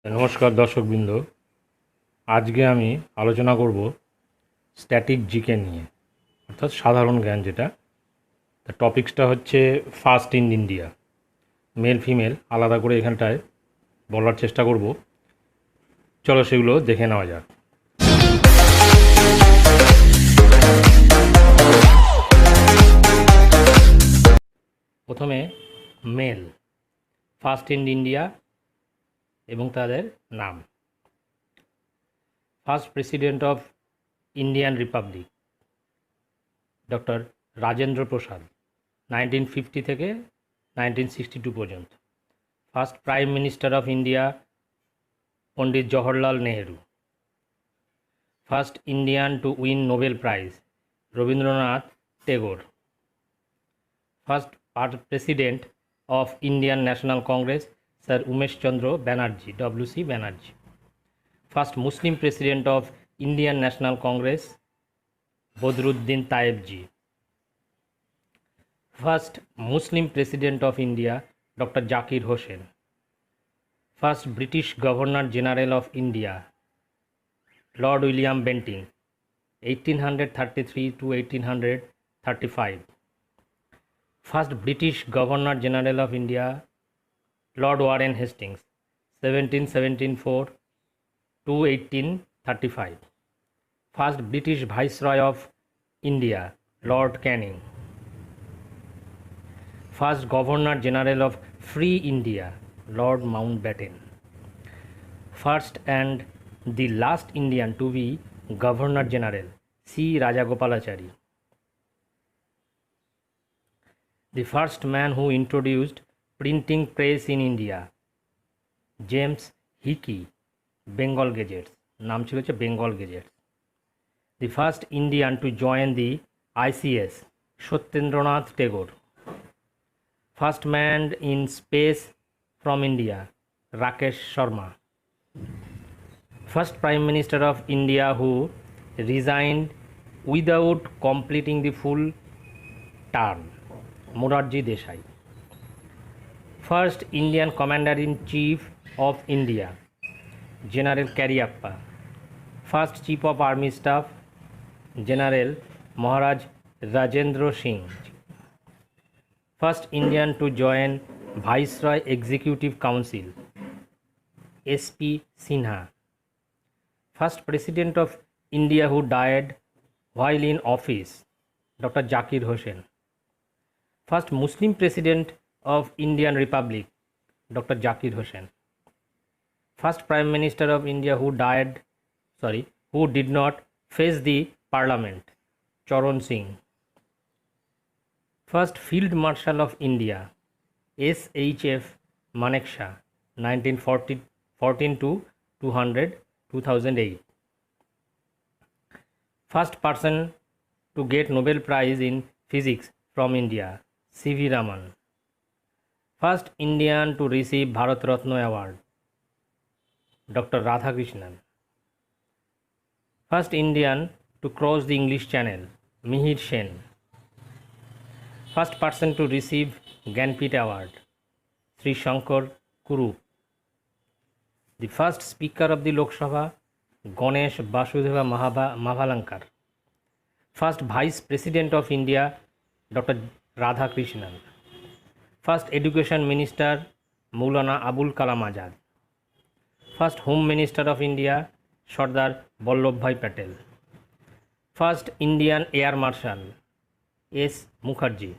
নমস্কার দর্শকবৃন্দ, আজকে আমি আলোচনা করব স্ট্যাটিক জিকে নিয়ে, অর্থাৎ সাধারণ জ্ঞান যেটা। টপিক্সটা হচ্ছে first in India. Male female আলাদা করে এখানটায় বলার চেষ্টা করব। চলো সেগুলো দেখে নেওয়া যাক। প্রথমে মেল, ফার্স্ট ইন ইন্ডিয়া এবং তাদের নাম। First president of Indian republic doctor Rajendra Prasad, 1950 থেকে 1962 পর্যন্ত। First prime minister of India Pandit Jawaharlal Nehru. First Indian to win Nobel prize Rabindranath Tagore. First president of Indian national Congress sir Umesh Chandra Banerjee, WC Banerjee. First Muslim president of Indian national Congress Badruddin Tyabji. First Muslim president of India doctor Zakir Hussain. First British governor general of India Lord William Bentinck, 1833 to 1835। First British governor general of India Lord Warren Hastings, 1774 to 1835। First British viceroy of India Lord Canning. First governor general of free India Lord Mountbatten. First and the last Indian to be Governor General C. Rajagopalachari. The first man who introduced printing press in India, James Hickey, Bengal Gazette, নাম ছিল হচ্ছে Bengal gazette. The first Indian to join the ICS, Satyendranath Tagore. First man in space from India, Rakesh Sharma. First Prime Minister of India who resigned without completing the full term, Morarji Desai. First Indian Commander-in-Chief of India, General Cariappa. First Chief of Army Staff, General Maharaj Rajendra Singh. First Indian to join Viceroy Executive Council, SP Sinha. First President of India who died while in office, Dr. Zakir Hossain. First Muslim President of Indian Republic, Dr. Zakir Hossain. First Prime Minister of India who did not face the Parliament, Charan Singh. First Field Marshal of India, SHF Manekshaw, 1914 to 2008. First person to get Nobel Prize in Physics from India, C.V. Raman. First Indian to receive Bharat Ratna Award, Dr. Radhakrishnan. First Indian to cross the English Channel, Mihir Sen. First person to receive Gyanpith Award, Sri Shankar Kurup. The first Speaker of the Lok Sabha, Ganesh Vasudeva Mahalankar. First Vice President of India, Dr. Radhakrishnan. First Education Minister, Maulana Abul Kalam Azad. First Home Minister of India, Sardar Vallabhbhai Patel. First Indian Air Marshal, S. Mukherjee.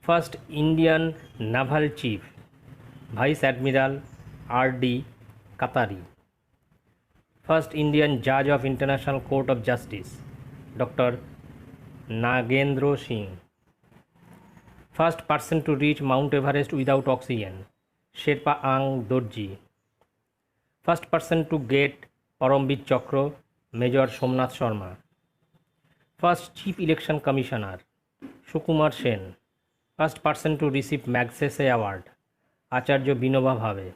First Indian Naval Chief, Vice Admiral R.D. Qatari. First Indian Judge of International Court of Justice, Dr. Nagendra Singh. First person to reach Mount Everest without oxygen, Sherpa Ang Dorji. First person to get Parambir Chakra, Major Somnath Sharma. First Chief Election Commissioner, Sukumar Sen. First person to receive Magsaysay Award, Acharya Vinoba Bhave.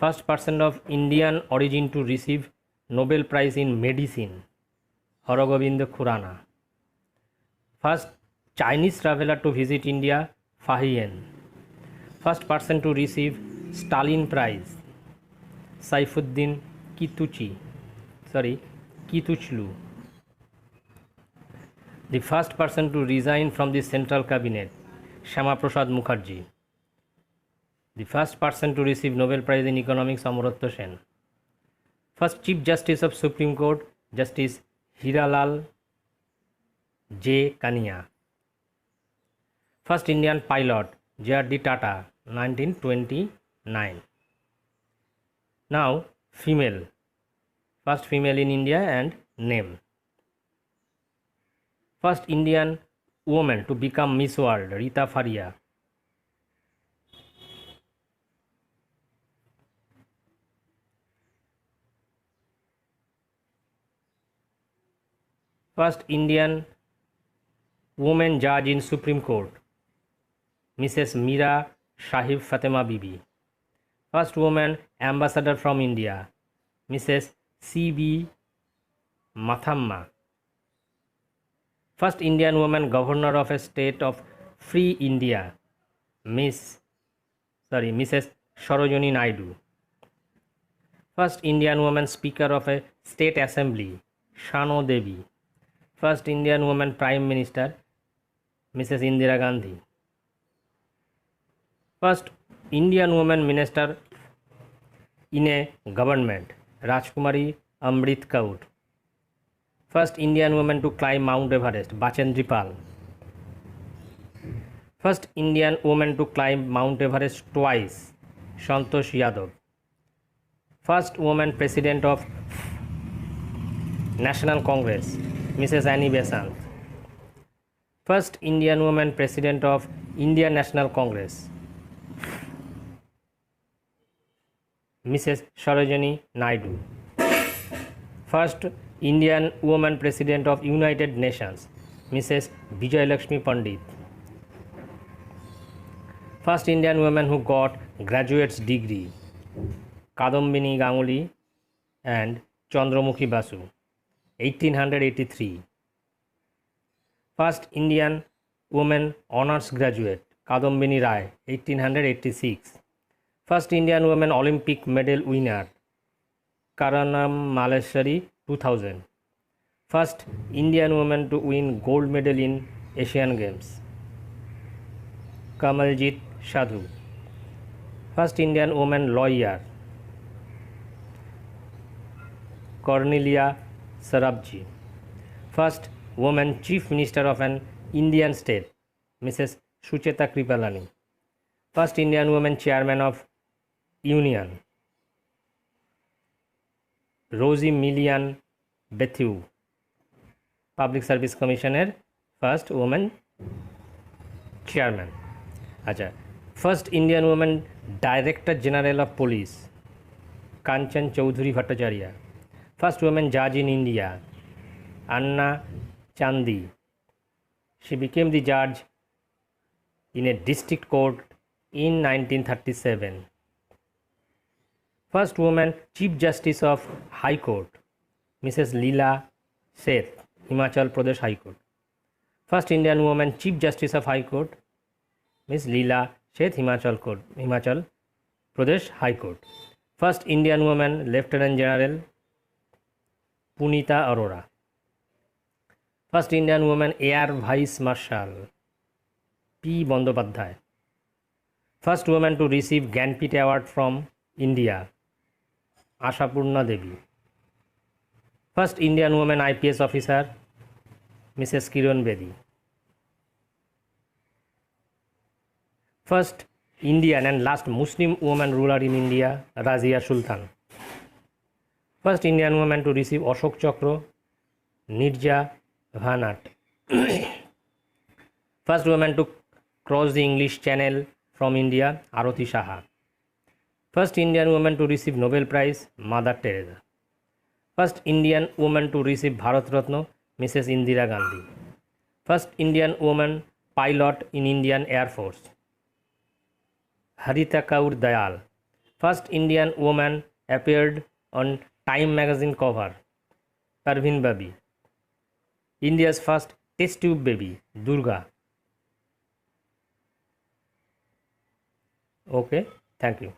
First person of Indian origin to receive Nobel Prize in Medicine, Haragobind Khurana. First Chinese traveler to visit India, Fa Hien. First person to receive Stalin Prize, Saifuddin Kitchlew. The first person to resign from the central cabinet, Shama Prasad Mukherjee. The first person to receive Nobel Prize in Economics, Amartya Sen. First Chief Justice of Supreme Court, Justice Hiralal J. Kania. First Indian pilot, J.R.D. Tata, 1929. Now, female. First female in India and name. First Indian woman to become Miss World, Rita Faria. First Indian woman judge in Supreme Court, Mrs. Mira Sahib Fatima Bibi. First woman ambassador from India, Mrs. C.B. Mathamma. First Indian woman governor of a state of Free India, Mrs. Sarojini Naidu. First Indian woman speaker of a state assembly, Shano Devi. First Indian woman prime minister, Mrs. Indira Gandhi. First Indian woman minister in a government, Rajkumari Amrit Kaur. First Indian woman to climb Mount Everest, Bachendri Pal. First Indian woman to climb Mount Everest twice, Santosh Yadav. First woman president of National Congress, Mrs. Annie Besant. First Indian woman president of Indian National Congress, Mrs. Sarojini Naidu. First Indian woman president of United Nations, Mrs. Vijayalakshmi Pandit. First Indian woman who got graduate's degree, Kadambini Ganguly and Chandramukhi Basu, 1883. First Indian woman honors graduate, Kadambini Rai, 1886. First Indian woman Olympic medal winner, Karanam Maleshwari, 2000. First Indian woman to win gold medal in Asian Games, Kamaljit Sadhu. First Indian woman lawyer, Cornelia Sarabji. First woman chief minister of an Indian state, Mrs. Sucheta Kripalani. First Indian woman chairman of Union, Rosie Millian Bethue. Public Service Commissioner, first woman chairman. अच्छा, first Indian woman Director General of Police, Kanchan Chaudhary Bhattacharya. First woman judge in India, Anna Chandi. She became the judge in a district court in 1937. First woman Chief Justice of High Court, Mrs. Leela Seth, Himachal Pradesh High Court. First Indian woman Chief Justice of High Court, Ms. Leela Seth, Himachal Pradesh High Court. First Indian woman Lieutenant General Punita Arora. First Indian woman Air Vice Marshal P. Bandyopadhyay. First woman to receive Gyanpith Award from India, Ashapurna Devi. First Indian woman IPS officer, Mrs. Kiran Bedi. First Indian and last Muslim woman ruler in India, Razia Sultan. First Indian woman to receive Ashok Chakra, Nirja Bhanat. First woman to cross the English Channel from India, Arati Saha. First Indian woman to receive Nobel Prize, Mother Teresa. First Indian woman to receive Bharat Ratna, Mrs. Indira Gandhi. First Indian woman pilot in Indian Air Force, Harita Kaur Dayal. First Indian woman appeared on Time magazine cover, Parveen Babi. India's first test tube baby, Durga. Okay, thank you.